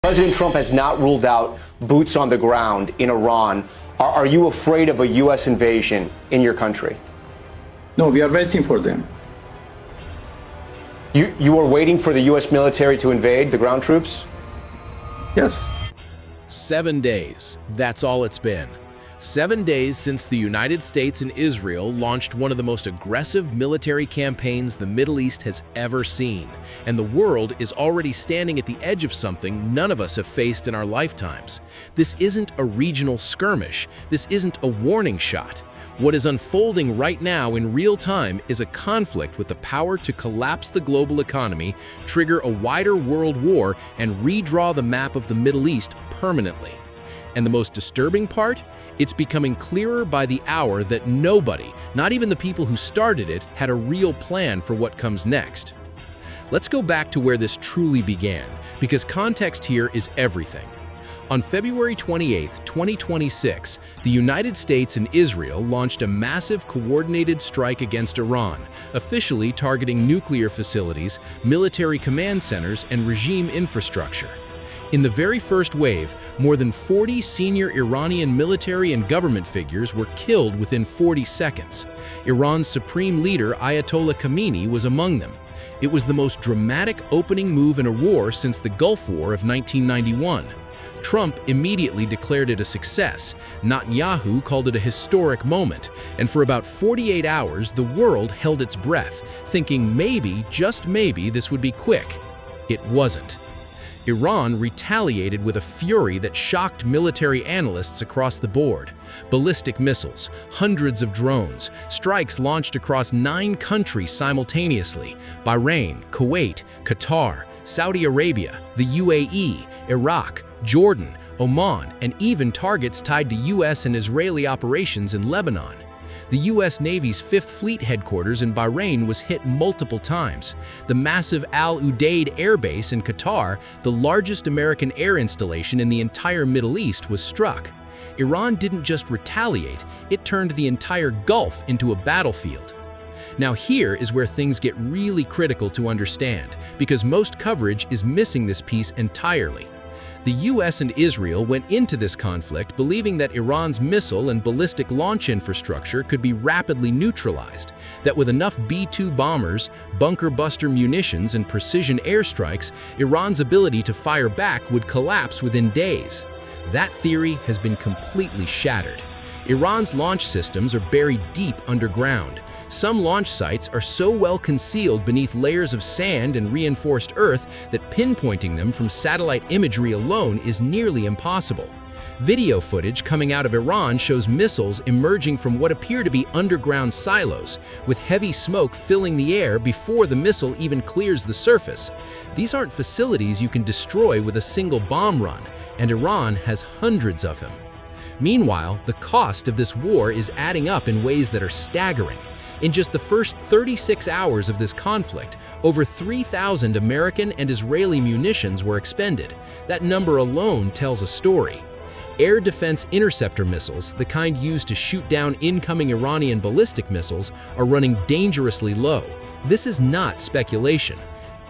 President Trump has not ruled out boots on the ground in Iran. Are you afraid of a U.S. invasion in your country? No, we are waiting for them. You are waiting for the U.S. military to invade, the ground troops? Yes. 7 days. That's all it's been. 7 days since the United States and Israel launched one of the most aggressive military campaigns the Middle East has ever seen, and the world is already standing at the edge of something none of us have faced in our lifetimes. This isn't a regional skirmish. This isn't a warning shot. What is unfolding right now in real time is a conflict with the power to collapse the global economy, trigger a wider world war, and redraw the map of the Middle East permanently. And the most disturbing part? It's becoming clearer by the hour that nobody, not even the people who started it, had a real plan for what comes next. Let's go back to where this truly began, because context here is everything. On February 28, 2026, the United States and Israel launched a massive coordinated strike against Iran, officially targeting nuclear facilities, military command centers, and regime infrastructure. In the very first wave, more than 40 senior Iranian military and government figures were killed within 40 seconds. Iran's supreme leader, Ayatollah Khamenei, was among them. It was the most dramatic opening move in a war since the Gulf War of 1991. Trump immediately declared it a success. Netanyahu called it a historic moment, and for about 48 hours, the world held its breath, thinking maybe, just maybe, this would be quick. It wasn't. Iran retaliated with a fury that shocked military analysts across the board. Ballistic missiles, hundreds of drones, strikes launched across 9 countries simultaneously: Bahrain, Kuwait, Qatar, Saudi Arabia, the UAE, Iraq, Jordan, Oman, and even targets tied to U.S. and Israeli operations in Lebanon. The U.S. Navy's 5th Fleet headquarters in Bahrain was hit multiple times. The massive Al Udeid air base in Qatar, the largest American air installation in the entire Middle East, was struck. Iran didn't just retaliate, it turned the entire Gulf into a battlefield. Now here is where things get really critical to understand, because most coverage is missing this piece entirely. The US and Israel went into this conflict believing that Iran's missile and ballistic launch infrastructure could be rapidly neutralized, that with enough B-2 bombers, bunker-buster munitions, and precision airstrikes, Iran's ability to fire back would collapse within days. That theory has been completely shattered. Iran's launch systems are buried deep underground. Some launch sites are so well concealed beneath layers of sand and reinforced earth that pinpointing them from satellite imagery alone is nearly impossible. Video footage coming out of Iran shows missiles emerging from what appear to be underground silos, with heavy smoke filling the air before the missile even clears the surface. These aren't facilities you can destroy with a single bomb run, and Iran has hundreds of them. Meanwhile, the cost of this war is adding up in ways that are staggering. In just the first 36 hours of this conflict, over 3,000 American and Israeli munitions were expended. That number alone tells a story. Air defense interceptor missiles, the kind used to shoot down incoming Iranian ballistic missiles, are running dangerously low. This is not speculation.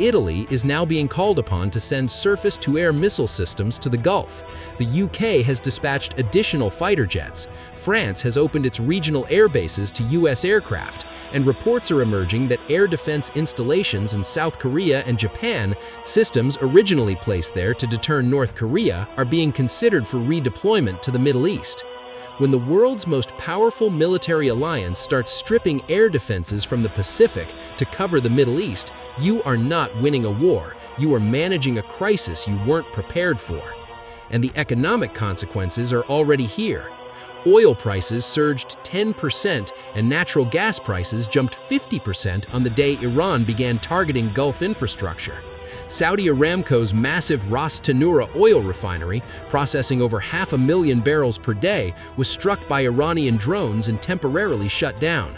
Italy is now being called upon to send surface-to-air missile systems to the Gulf. The UK has dispatched additional fighter jets. France has opened its regional air bases to US aircraft, and reports are emerging that air defense installations in South Korea and Japan, systems originally placed there to deter North Korea, are being considered for redeployment to the Middle East. When the world's most powerful military alliance starts stripping air defenses from the Pacific to cover the Middle East, you are not winning a war, you are managing a crisis you weren't prepared for. And the economic consequences are already here. Oil prices surged 10% and natural gas prices jumped 50% on the day Iran began targeting Gulf infrastructure. Saudi Aramco's massive Ras Tanura oil refinery, processing over 500,000 barrels per day, was struck by Iranian drones and temporarily shut down.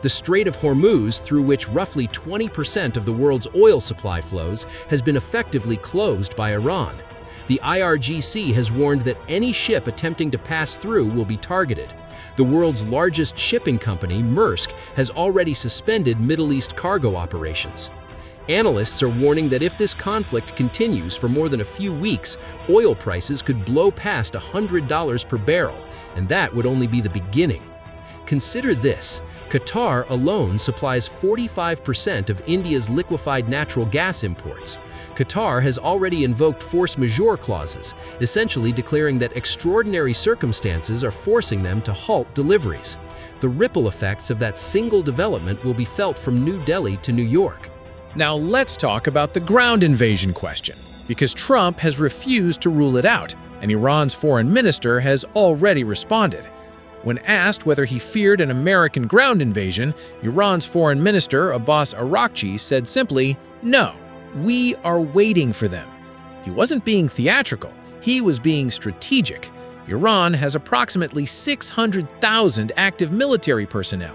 The Strait of Hormuz, through which roughly 20% of the world's oil supply flows, has been effectively closed by Iran. The IRGC has warned that any ship attempting to pass through will be targeted. The world's largest shipping company, Maersk, has already suspended Middle East cargo operations. Analysts are warning that if this conflict continues for more than a few weeks, oil prices could blow past $100 per barrel, and that would only be the beginning. Consider this: Qatar alone supplies 45% of India's liquefied natural gas imports. Qatar has already invoked force majeure clauses, essentially declaring that extraordinary circumstances are forcing them to halt deliveries. The ripple effects of that single development will be felt from New Delhi to New York. Now let's talk about the ground invasion question, because Trump has refused to rule it out, and Iran's foreign minister has already responded. When asked whether he feared an American ground invasion, Iran's foreign minister Abbas Araghchi said simply, "No, we are waiting for them." He wasn't being theatrical, he was being strategic. Iran has approximately 600,000 active military personnel,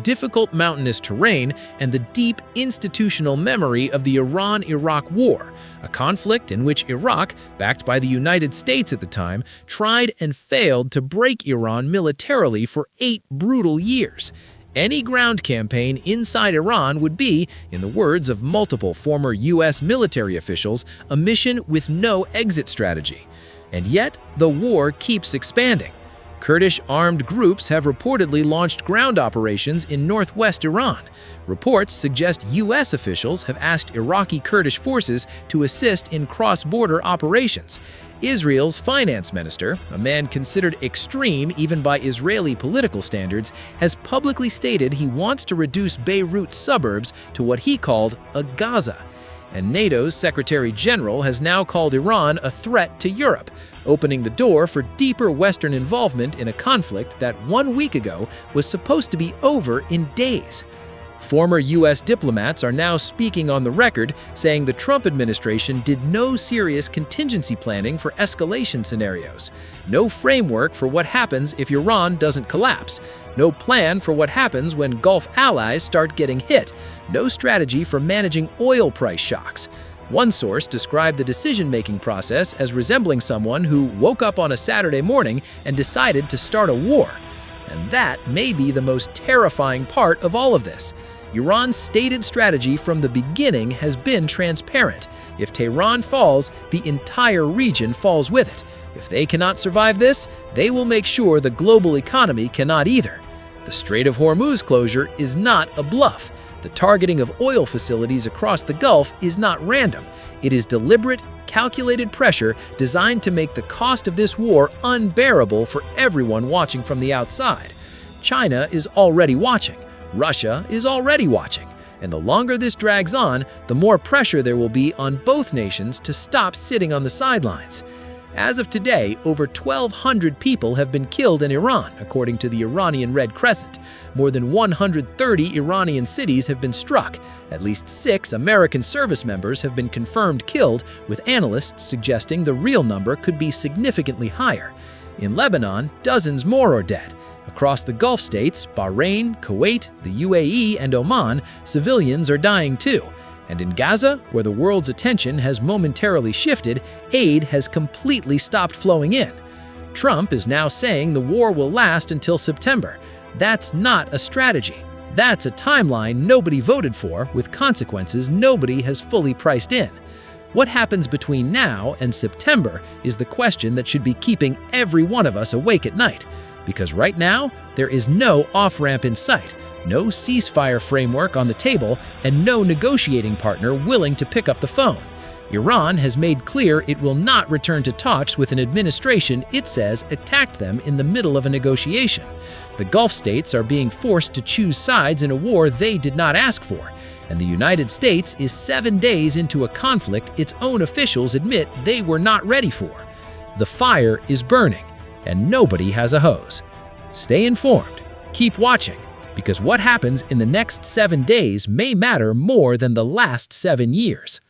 difficult mountainous terrain, and the deep institutional memory of the Iran-Iraq War, a conflict in which Iraq, backed by the United States at the time, tried and failed to break Iran militarily for 8 brutal years. Any ground campaign inside Iran would be, in the words of multiple former U.S. military officials, a mission with no exit strategy. And yet, the war keeps expanding. Kurdish armed groups have reportedly launched ground operations in northwest Iran. Reports suggest U.S. officials have asked Iraqi Kurdish forces to assist in cross-border operations. Israel's finance minister, a man considered extreme even by Israeli political standards, has publicly stated he wants to reduce Beirut's suburbs to what he called a Gaza. And NATO's Secretary General has now called Iran a threat to Europe, opening the door for deeper Western involvement in a conflict that 1 week ago was supposed to be over in days. Former U.S. diplomats are now speaking on the record, saying the Trump administration did no serious contingency planning for escalation scenarios, no framework for what happens if Iran doesn't collapse, no plan for what happens when Gulf allies start getting hit, no strategy for managing oil price shocks. One source described the decision-making process as resembling someone who woke up on a Saturday morning and decided to start a war. And that may be the most terrifying part of all of this. Iran's stated strategy from the beginning has been transparent. If Tehran falls, the entire region falls with it. If they cannot survive this, they will make sure the global economy cannot either. The Strait of Hormuz closure is not a bluff. The targeting of oil facilities across the Gulf is not random. It is deliberate, calculated pressure designed to make the cost of this war unbearable for everyone watching from the outside. China is already watching. Russia is already watching. And the longer this drags on, the more pressure there will be on both nations to stop sitting on the sidelines. As of today, over 1,200 people have been killed in Iran, according to the Iranian Red Crescent. More than 130 Iranian cities have been struck. At least 6 American service members have been confirmed killed, with analysts suggesting the real number could be significantly higher. In Lebanon, dozens more are dead. Across the Gulf states, Bahrain, Kuwait, the UAE, and Oman, civilians are dying too. And in Gaza, where the world's attention has momentarily shifted, aid has completely stopped flowing in. Trump is now saying the war will last until September. That's not a strategy. That's a timeline nobody voted for, with consequences nobody has fully priced in. What happens between now and September is the question that should be keeping every one of us awake at night. Because right now, there is no off-ramp in sight, no ceasefire framework on the table, and no negotiating partner willing to pick up the phone. Iran has made clear it will not return to talks with an administration it says attacked them in the middle of a negotiation. The Gulf states are being forced to choose sides in a war they did not ask for. And the United States is 7 days into a conflict its own officials admit they were not ready for. The fire is burning, and nobody has a hose. Stay informed, keep watching, because what happens in the next 7 days may matter more than the last 7 years.